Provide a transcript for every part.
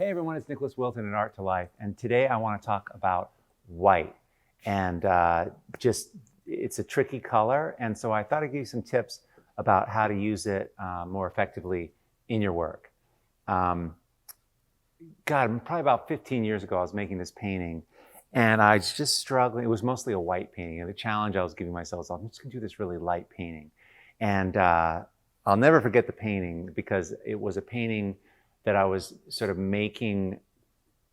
Hey everyone, it's Nicholas Wilton at Art to Life, and today I want to talk about white. And it's a tricky color, and so I thought I'd give you some tips about how to use it more effectively in your work. God, probably about 15 years ago, I was making this painting, and I was just struggling. It was mostly a white painting, and the challenge I was giving myself was, I'm just going to do this really light painting. And I'll never forget the painting because it was a painting that I was sort of making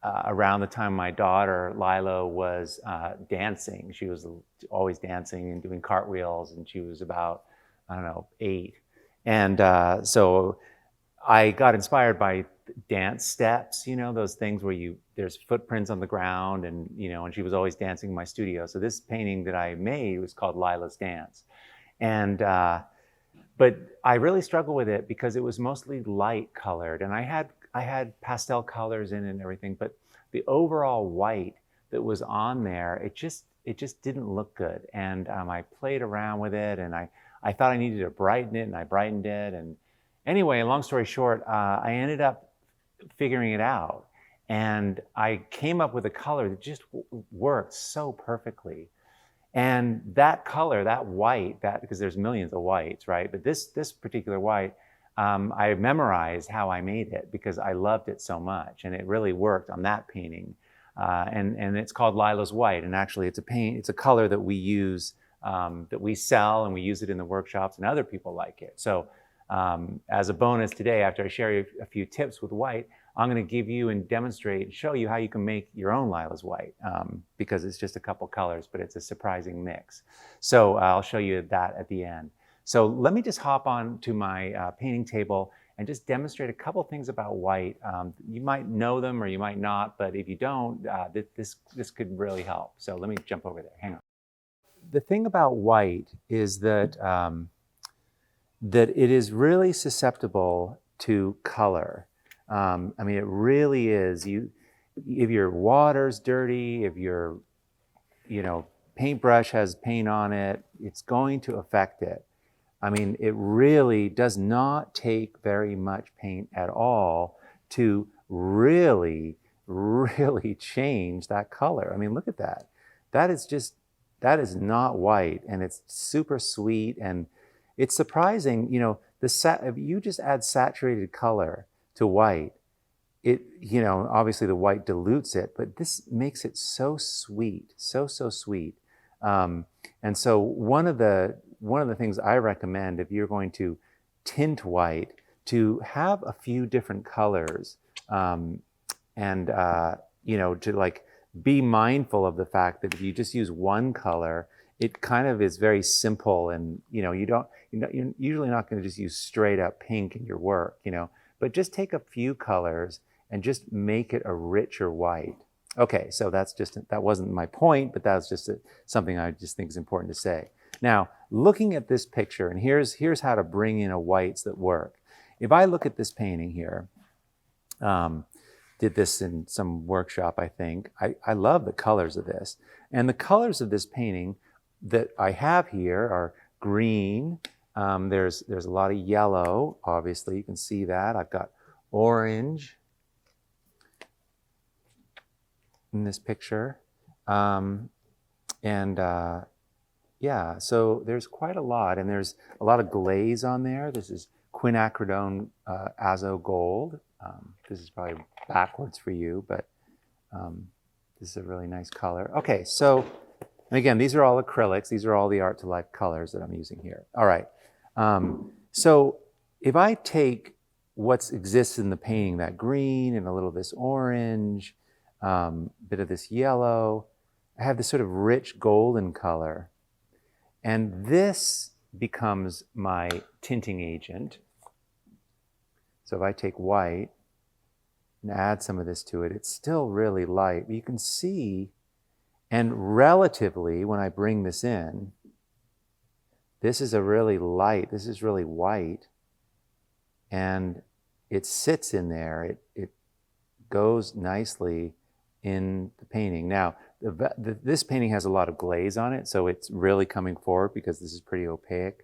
around the time my daughter, Lila, was dancing. She was always dancing and doing cartwheels, and she was about, I don't know, 8. And so I got inspired by dance steps, you know, those things where there's footprints on the ground, and, you know, and she was always dancing in my studio. So this painting that I made was called Lila's Dance. And but I really struggled with it because it was mostly light colored, and I had pastel colors in it and everything, but the overall white that was on there, it just didn't look good. And I played around with it, and I thought I needed to brighten it, and I brightened it. And anyway, long story short, I ended up figuring it out, and I came up with a color that just worked so perfectly. And that color, that white, because there's millions of whites, right? But this particular white, I memorized how I made it because I loved it so much, and it really worked on that painting. And it's called Lila's White, and actually it's a color that we use, that we sell, and we use it in the workshops, and other people like it. So as a bonus today, after I share a few tips with white, I'm going to give you and demonstrate and show you how you can make your own Lila's White, because it's just a couple colors, but it's a surprising mix. So I'll show you that at the end. So let me just hop on to my painting table and just demonstrate a couple things about white. You might know them or you might not, but if you don't, this could really help. So let me jump over there. Hang on. The thing about white is that, that it is really susceptible to color. I mean, it really is. If your water's dirty, if your, paintbrush has paint on it, it's going to affect it. I mean, it really does not take very much paint at all to really, really change that color. I mean, look at that. That is not white, and it's super sweet, and it's surprising, if you just add saturated color to white, obviously the white dilutes it, but this makes it so sweet, so sweet. And so one of the things I recommend if you're going to tint white, to have a few different colors, to like be mindful of the fact that if you just use one color, it kind of is very simple, and you're usually not going to just use straight up pink in your work, but just take a few colors and just make it a richer white. Okay, so that wasn't my point, but that's just something I just think is important to say. Now, looking at this picture, and here's how to bring in a whites that work. If I look at this painting here, did this in some workshop, I think. I love the colors of this. And the colors of this painting that I have here are green. There's a lot of yellow, obviously, you can see that. I've got orange in this picture. Yeah, so there's quite a lot, and there's a lot of glaze on there. This is quinacridone azo gold. This is probably backwards for you, but this is a really nice color. Okay, so, and again, these are all acrylics. These are all the Art to Life colors that I'm using here. All right. So if I take what exists in the painting, that green and a little of this orange, bit of this yellow, I have this sort of rich golden color. And this becomes my tinting agent. So if I take white and add some of this to it, it's still really light. But you can see, and relatively, when I bring this in, this is a really light, this is really white, and it sits in there. It goes nicely in the painting. Now, this painting has a lot of glaze on it, so it's really coming forward because this is pretty opaque.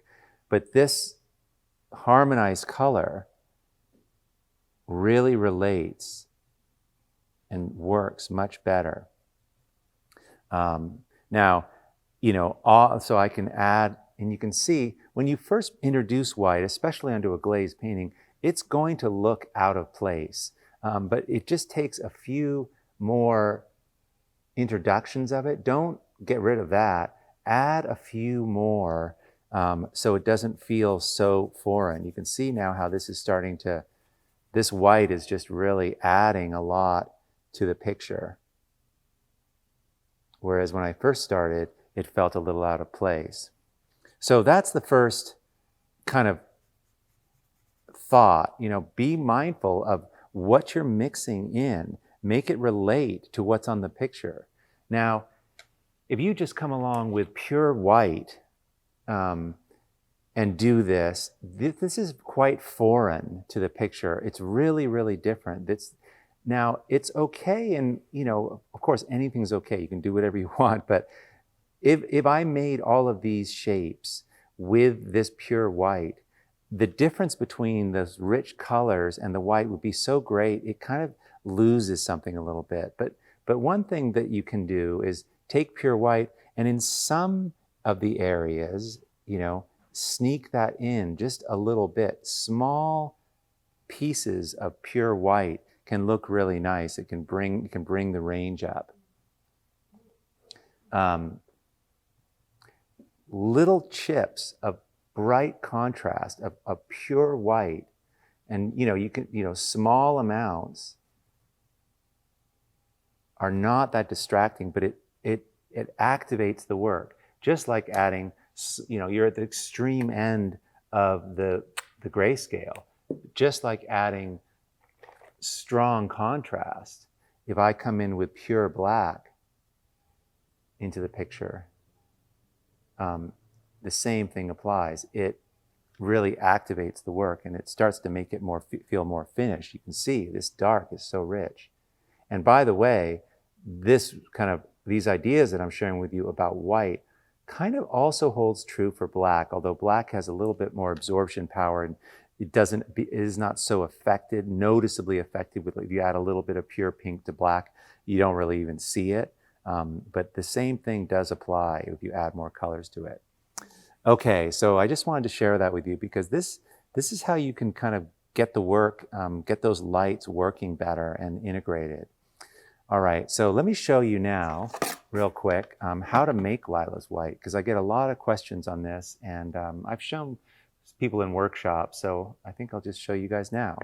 But this harmonized color really relates and works much better. Now, so I can add, and you can see when you first introduce white, especially onto a glazed painting, it's going to look out of place. But it just takes a few more introductions of it. Don't get rid of that. Add a few more so it doesn't feel so foreign. You can see now how this is starting to, this white is just really adding a lot to the picture. Whereas when I first started, it felt a little out of place. So that's the first kind of thought, be mindful of what you're mixing in. Make it relate to what's on the picture. Now, if you just come along with pure white and do this is quite foreign to the picture. It's really, really different. Now, it's okay, and of course, anything's okay. You can do whatever you want, but if I made all of these shapes with this pure white, the difference between those rich colors and the white would be so great, it kind of loses something a little bit. But one thing that you can do is take pure white, and in some of the areas, sneak that in just a little bit. Small pieces of pure white can look really nice. It can bring the range up. Little chips of bright contrast of pure white, and you can small amounts are not that distracting, but it activates the work. Just like adding, you're at the extreme end of the grayscale. Just like adding strong contrast. If I come in with pure black into the picture, the same thing applies. It really activates the work, and it starts to make it feel more finished. You can see this dark is so rich. And by the way, these ideas that I'm sharing with you about white kind of also holds true for black, although black has a little bit more absorption power, and it is not so noticeably affected with, if you add a little bit of pure pink to black, you don't really even see it. But the same thing does apply if you add more colors to it. Okay, so I just wanted to share that with you because this is how you can kind of get the work, get those lights working better and integrated. All right, so let me show you now, real quick, how to make Lila's white, because I get a lot of questions on this, and I've shown people in workshops, so I think I'll just show you guys now.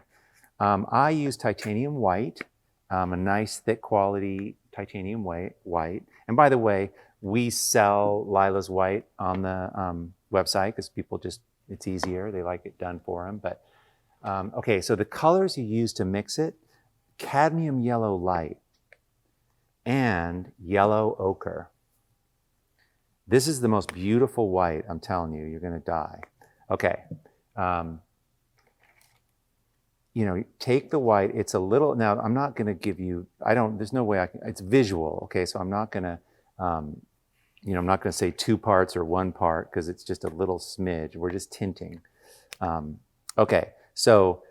I use titanium white, a nice thick quality titanium white. And by the way, we sell Lila's white on the website because people it's easier, they like it done for them. But okay, so the colors you use to mix it, cadmium yellow light and yellow ochre. This is the most beautiful white, I'm telling you, you're gonna die. Okay, take the white, it's a little, now I'm not gonna give you, there's no way it's visual, okay, so I'm not gonna, I'm not gonna say 2 parts or 1 part because it's just a little smidge, we're just tinting. Okay, so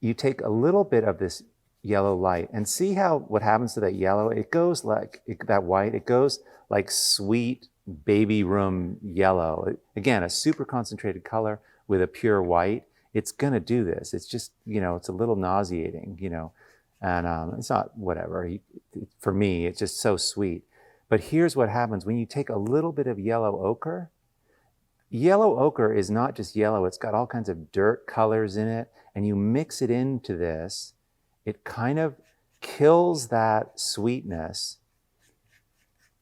you take a little bit of this yellow light and see what happens to that yellow. It goes that white, it goes like sweet baby room yellow. Again, a super concentrated color with a pure white. It's gonna do this. It's just, it's a little nauseating, and it's not whatever. For me, it's just so sweet. But here's what happens when you take a little bit of yellow ochre. Yellow ochre is not just yellow, it's got all kinds of dirt colors in it, and you mix it into this, it kind of kills that sweetness.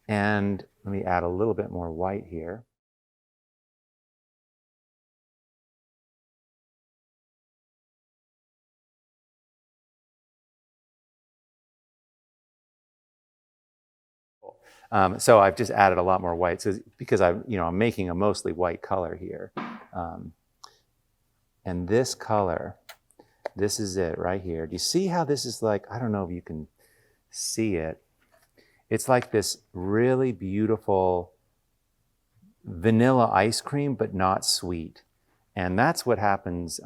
And let me add a little bit more white here. So I've just added a lot more white because I'm making a mostly white color here. And this color, this is it right here. Do you see how this is like, I don't know if you can see it. It's like this really beautiful vanilla ice cream, but not sweet. And that's what happens,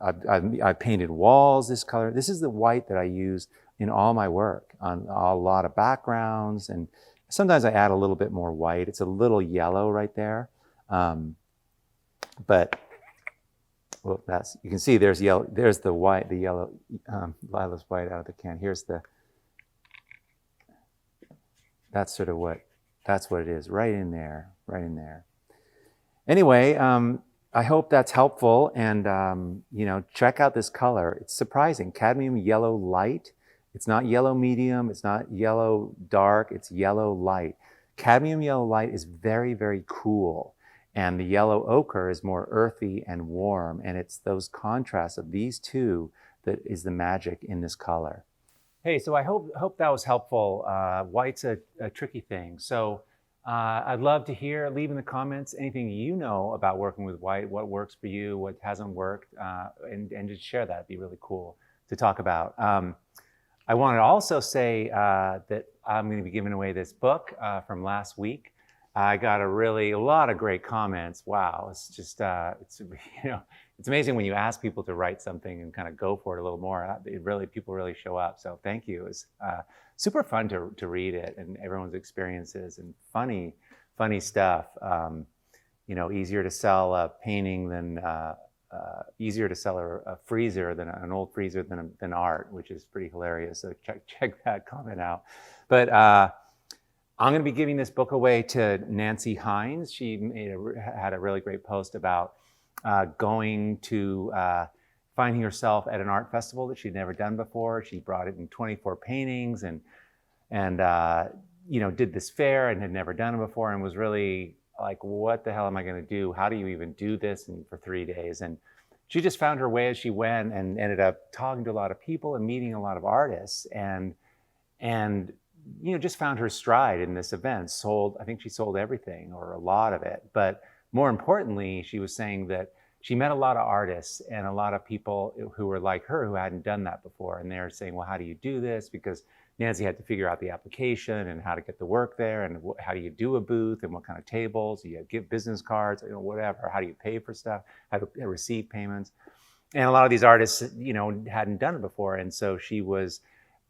I've painted walls this color. This is the white that I use in all my work on a lot of backgrounds, and sometimes I add a little bit more white. It's a little yellow right there, but well, you can see there's yellow. There's the white, the yellow, Lila's white out of the can. That's sort of that's what it is, right in there. Anyway, I hope that's helpful, and check out this color. It's surprising, cadmium yellow light. It's not yellow medium, it's not yellow dark, it's yellow light. Cadmium yellow light is very, very cool, and the yellow ochre is more earthy and warm, and it's those contrasts of these two that is the magic in this color. Hey, so I hope that was helpful. White's a tricky thing, so I'd love to leave in the comments anything you know about working with white, what works for you, what hasn't worked, and just share that. It'd be really cool to talk about. I want to also say that I'm going to be giving away this book from last week. I got a lot of great comments. Wow, it's just it's amazing when you ask people to write something and kind of go for it a little more. People really show up. So thank you. It was super fun to read it, and everyone's experiences, and funny stuff. Easier to sell a painting than easier to sell a freezer than an old freezer than art, which is pretty hilarious. So check that comment out. But I'm going to be giving this book away to Nancy Hines. She had a really great post about going to finding herself at an art festival that she'd never done before. She brought it in 24 paintings and did this fair and had never done it before, and was really like, what the hell am I going to do? How do you even do this for 3 days? And she just found her way as she went, and ended up talking to a lot of people and meeting a lot of artists, and just found her stride in this event. I think she sold everything, or a lot of it. But more importantly, she was saying that she met a lot of artists and a lot of people who were like her, who hadn't done that before. And they're saying, well, how do you do this? Because Nancy had to figure out the application and how to get the work there, and how do you do a booth, and what kind of tables, do you give business cards, whatever, how do you pay for stuff, how to receive payments. And a lot of these artists, hadn't done it before. And so she was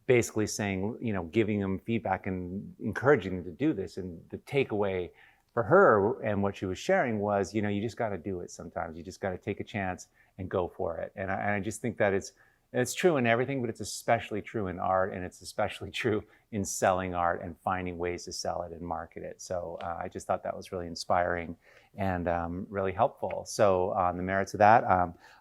basically saying, giving them feedback and encouraging them to do this. And the takeaway for her and what she was sharing was, you just got to do it sometimes. You just got to take a chance and go for it. And I just think that it's true in everything, but it's especially true in art, and it's especially true in selling art and finding ways to sell it and market it. So I just thought that was really inspiring and really helpful. So on the merits of that,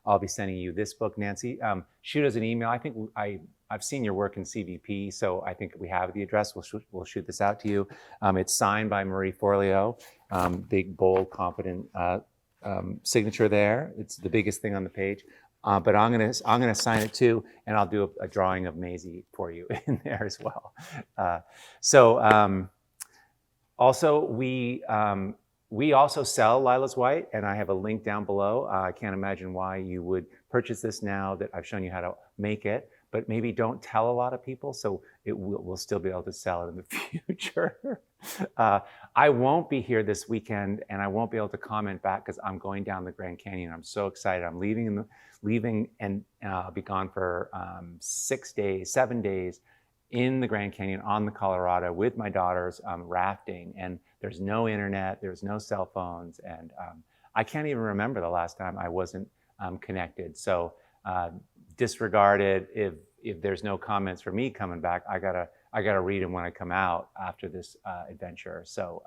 I'll be sending you this book, Nancy. Shoot us an email. I think I've seen your work in CVP, so I think we have the address. We'll shoot this out to you. It's signed by Marie Forleo, big, bold, confident signature there. It's the biggest thing on the page. But I'm gonna sign it too, and I'll do a drawing of Maisie for you in there as well. Also we also sell Lila's White, and I have a link down below. I can't imagine why you would purchase this now that I've shown you how to make it, but maybe don't tell a lot of people, so we'll still be able to sell it in the future. I won't be here this weekend, and I won't be able to comment back because I'm going down the Grand Canyon. I'm so excited. I'm leaving and I'll be gone for 7 days in the Grand Canyon on the Colorado with my daughters, rafting. And there's no internet, there's no cell phones, and I can't even remember the last time I wasn't connected. So disregard it. If there's no comments for me coming back, I gotta read them when I come out after this adventure. So,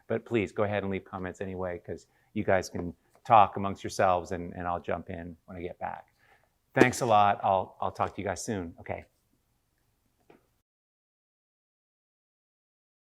but please go ahead and leave comments anyway, because you guys can talk amongst yourselves, and I'll jump in when I get back. Thanks a lot. I'll talk to you guys soon. Okay.